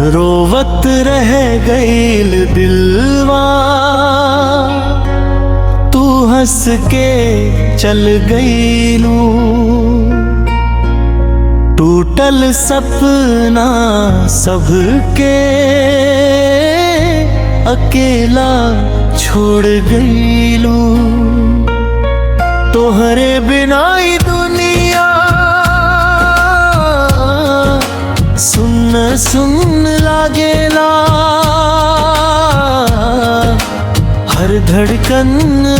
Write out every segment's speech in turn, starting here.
रोवत रह गईल दिलवा, तू हंस के चल गईलू। टूटल सपना सबके अकेला छोड़ गईलू। तोहरे बिना ही दुनिया सुन सुन लागेला। हर धड़कन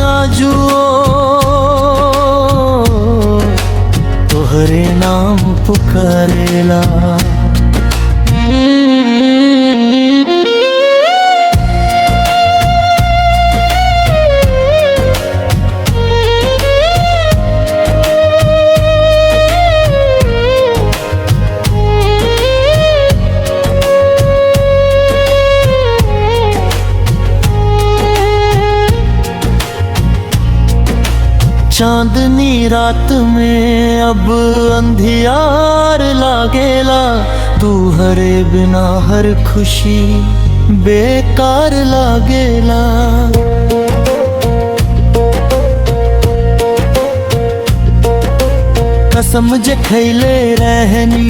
आजुओ तोहरे नाम पुकारेला। चांदनी रात में अब अंधियार लागेला। तू हरे बिना हर खुशी बेकार लागेला। कसम जे खैले रहनी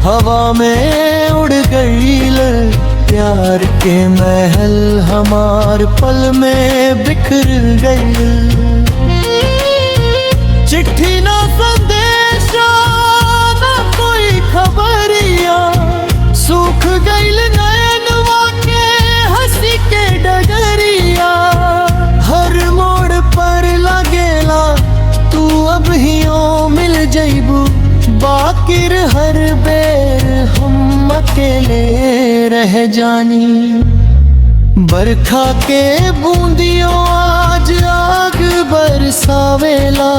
हवा में उड़ गईल। प्यार के महल हमार पल में बिखर गईल। चिट्ठी ना संदेशा ना कोई खबरिया, सूख गईल नयनवा के हंसी के डगरिया। हर मोड़ पर लगेला तू अब हियो मिल जइबू। बाकिर हर बेर हम अकेले रह जानी। बरखा के बूंदियों आज आग बरसावेला।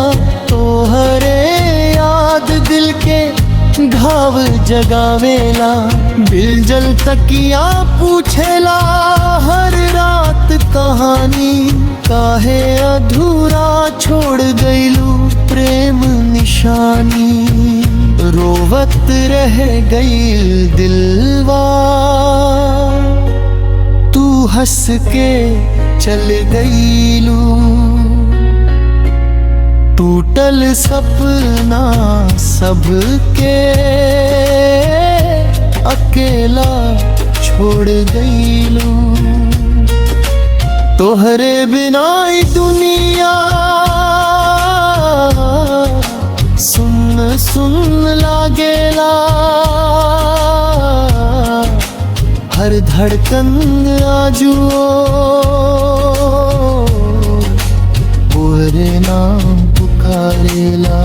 तोहरे याद दिल के घाव जगावेला। बिलजल तकिया पूछेला हर रात कहानी। काहे अधूरा छोड़ गईलू प्रेम निशानी। रोवत रह गईल दिलवा, तू हंस के चल गईलू। टूटल सपना सबके अकेला छोड़ गईलू। तोहरे बिना ही दुनिया सुन सुन लागेला। हर धड़कन आजुओ तोहरे नाम पुकारेला।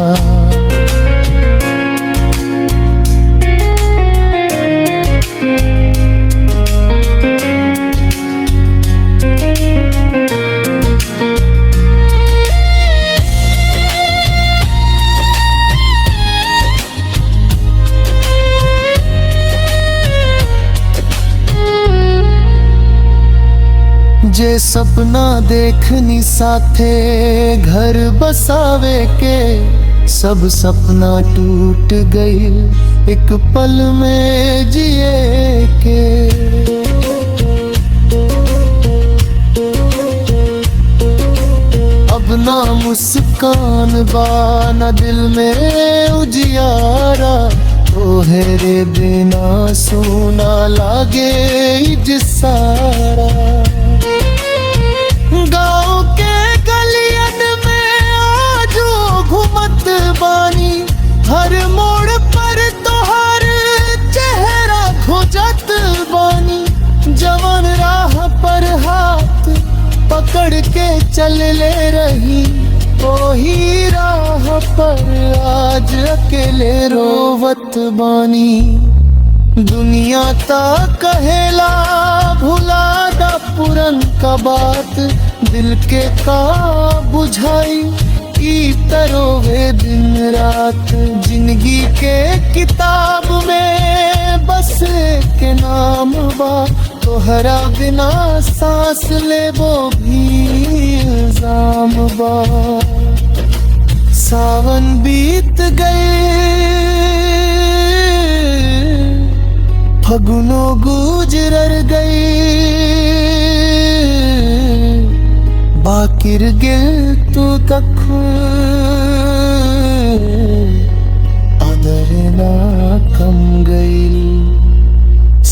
जे सपना देखनी साथे घर बसावे के, सब सपना टूट गई एक पल में जिए के। अब ना मुस्कान बा ना दिल में उजियारा। तोहरे बिना सोना लागे जिसारा। गाँव के गलियन में आजो घुमत बानी। हर मोड़ पर तोहर चेहरा खोजत बानी। जवन राह पर हाथ पकड़ के चल ले रही, वही राह पर आज अकेले रोवत बानी। दुनिया ता कहेला भुला दा पुरन का बात। दिल के का बुझाई ई तरोवे दिन रात। जिंदगी के किताब में बस के नाम बा। तोहरा बिना सांस लेबो भी इल्जाम बा। सावन बीत गए फगुनो गु बिछड़ गई बाकिर गिल तू तक आदर ना कम गई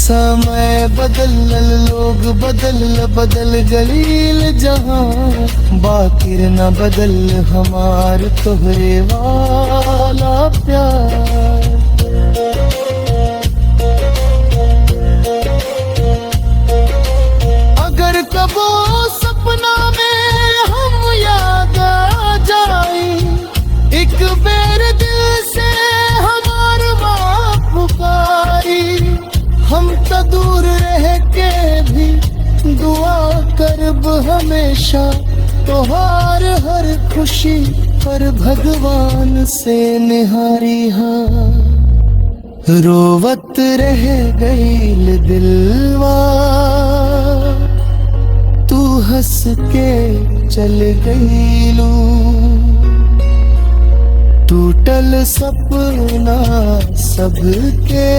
समय बदल लोग बदल गलील जहां बाकिर न बदल हमार तोहरे वाला प्यार अगर कबो सपना में हम याद आ जाए एक बेर दिल से हमार माँ पुकारी हम तो दूर रह के भी दुआ करब हमेशा तोहार हर खुशी पर भगवान से निहारी हाँ रोवत रह गईल दिलवा तू हंस के चल गईलू टूटल सपना सबके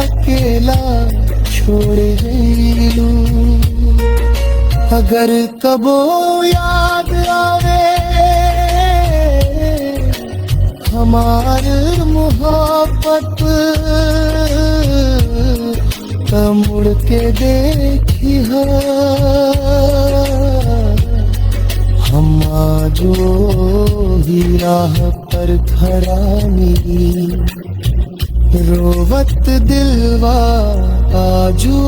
अकेला छोड़ गईलू अगर कबो याद आवे हमार मोहब्बत मुड़ के देखी हम जो ही राह पर खड़ा मिली रोवत दिलवा आजो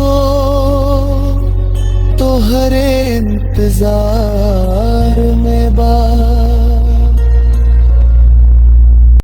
तोहरे इंतजार में बा